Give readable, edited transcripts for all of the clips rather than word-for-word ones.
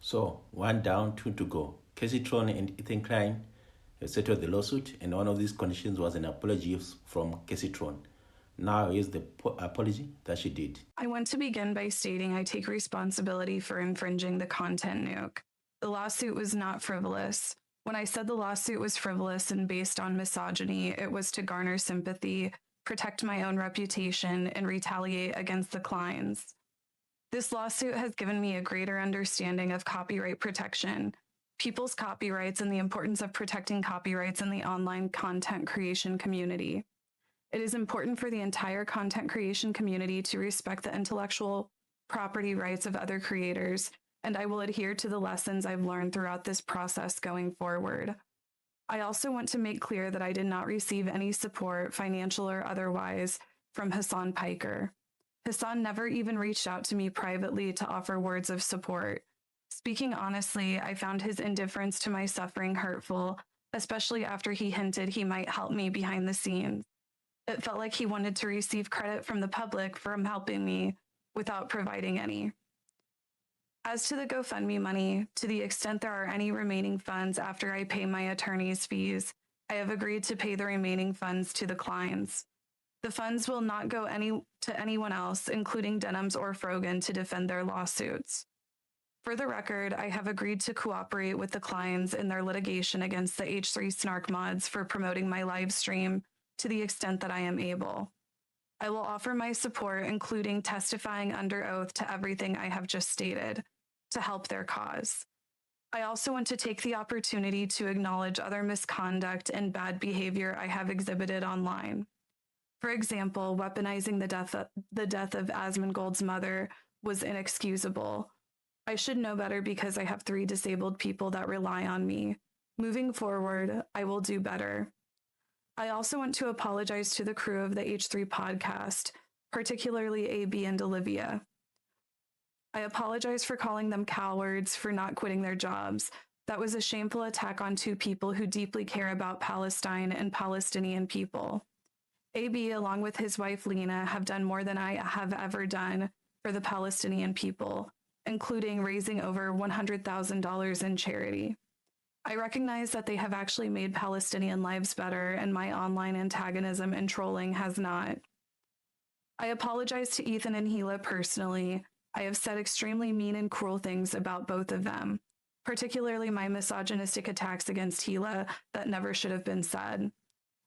So, one down, two to go. Kaceytron and Klein have settled the lawsuit, and one of these conditions was an apology from Kaceytron. Now here's the apology that she did. I want to begin by stating I take responsibility for infringing the content nuke. The lawsuit was not frivolous. When I said the lawsuit was frivolous and based on misogyny, it was to garner sympathy, protect my own reputation, and retaliate against the Kleins. This lawsuit has given me a greater understanding of copyright protection, people's copyrights, and the importance of protecting copyrights in the online content creation community. It is important for the entire content creation community to respect the intellectual property rights of other creators, and I will adhere to the lessons I've learned throughout this process going forward. I also want to make clear that I did not receive any support, financial or otherwise, from Hassan Piker. Hassan never even reached out to me privately to offer words of support. Speaking honestly, I found his indifference to my suffering hurtful, especially after he hinted he might help me behind the scenes. It felt like he wanted to receive credit from the public for helping me without providing any. As to the GoFundMe money, to the extent there are any remaining funds after I pay my attorney's fees, I have agreed to pay the remaining funds to the Kleins. The funds will not go to anyone else, including Denims or Frogan, to defend their lawsuits. For the record, I have agreed to cooperate with the Kleins in their litigation against the H3 Snark mods for promoting my live stream to the extent that I am able. I will offer my support, including testifying under oath to everything I have just stated, to help their cause. I also want to take the opportunity to acknowledge other misconduct and bad behavior I have exhibited online. For example, weaponizing the death of Asmongold's mother was inexcusable. I should know better because I have 3 disabled people that rely on me. Moving forward, I will do better. I also want to apologize to the crew of the H3 podcast, particularly AB and Olivia. I apologize for calling them cowards for not quitting their jobs. That was a shameful attack on 2 people who deeply care about Palestine and Palestinian people. AB, along with his wife Lena, have done more than I have ever done for the Palestinian people, including raising over $100,000 in charity. I recognize that they have actually made Palestinian lives better, and my online antagonism and trolling has not. I apologize to Ethan and Gila personally. I have said extremely mean and cruel things about both of them, particularly my misogynistic attacks against Gila that never should have been said.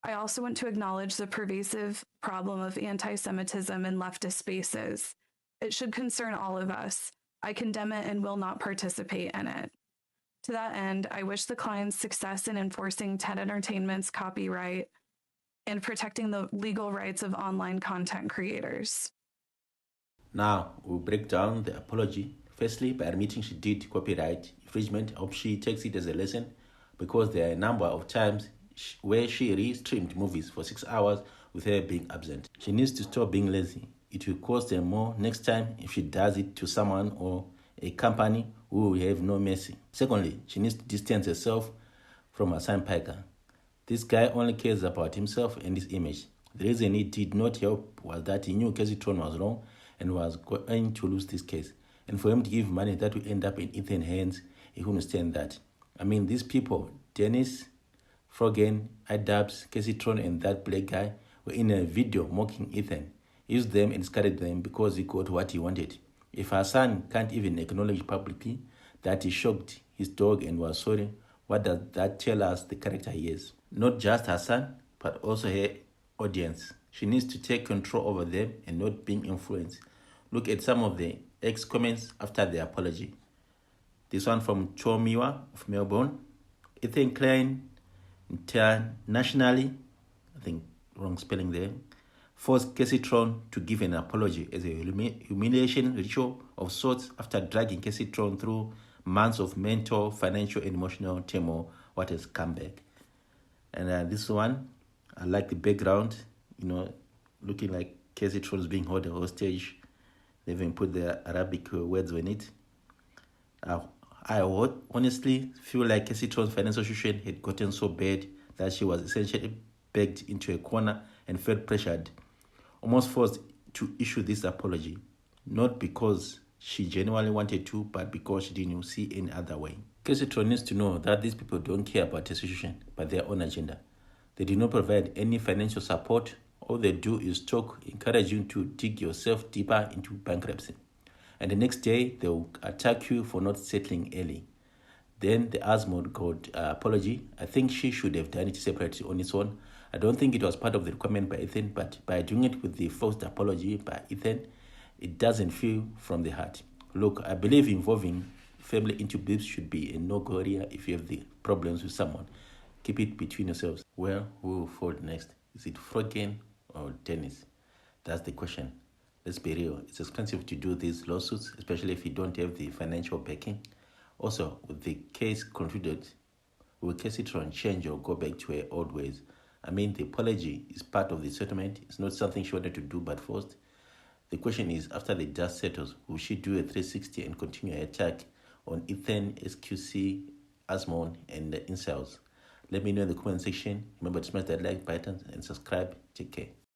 I also want to acknowledge the pervasive problem of anti-Semitism in leftist spaces. It should concern all of us. I condemn it and will not participate in it. To that end, I wish the Klein's success in enforcing TED Entertainment's copyright and protecting the legal rights of online content creators. Now, we'll break down the apology. Firstly, by admitting she did copyright infringement. I hope she takes it as a lesson, because there are a number of times where she re-streamed movies for 6 hours with her being absent. She needs to stop being lazy. It will cost her more next time if she does it to someone or a company who will have no mercy. Secondly, she needs to distance herself from Hassan Piker. This guy only cares about himself and his image. The reason he did not help was that he knew Kaceytron was wrong and was going to lose this case. And for him to give money that will end up in Ethan's hands, he couldn't stand that. I mean, these people, Dennis, Frogan, Idubbbz, Kaceytron, and that black guy, were in a video mocking Ethan. He used them and discarded them because he got what he wanted. If Hassan can't even acknowledge publicly that he shocked his dog and was sorry, what does that tell us the character he is? Not just Hassan, but also her audience. She needs to take control over them and not being influenced. Look at some of the comments after the apology. This one from Chomiwa of Melbourne. Ethan Klein, internationally, I think wrong spelling there, forced Kaceytron to give an apology as a humiliation ritual of sorts after dragging Kaceytron through months of mental, financial, and emotional turmoil. What has come back? And this one, I like the background, looking like Kaceytron is being held hostage. They even put the Arabic words in it. I honestly feel like Kaceytron's financial situation had gotten so bad that she was essentially backed into a corner and felt pressured, almost forced to issue this apology, not because she genuinely wanted to, but because she didn't see any other way. Kaceytron needs to know that these people don't care about her situation, but their own agenda. They do not provide any financial support. All they do is talk, encourage you to dig yourself deeper into bankruptcy. And the next day, they'll attack you for not settling early. Then the Asmod got apology. I think she should have done it separately on its own. I don't think it was part of the requirement by Ethan, but by doing it with the forced apology by Ethan, it doesn't feel from the heart. Look, I believe involving family into beefs should be a no-go area if you have the problems with someone. Keep it between yourselves. Well, who will fold next? Is it Frogen or Dennis? That's the question. Let's be real. It's expensive to do these lawsuits, especially if you don't have the financial backing. Also, with the case concluded, will Kaceytron change or go back to her old ways? I mean, the apology is part of the settlement. It's not something she wanted to do but forced. The question is, after the dust settles, will she do a 360 and continue her attack on Ethan, SQC, Asmon, and the incels? Let me know in the comment section. Remember to smash that like button and subscribe. Take care.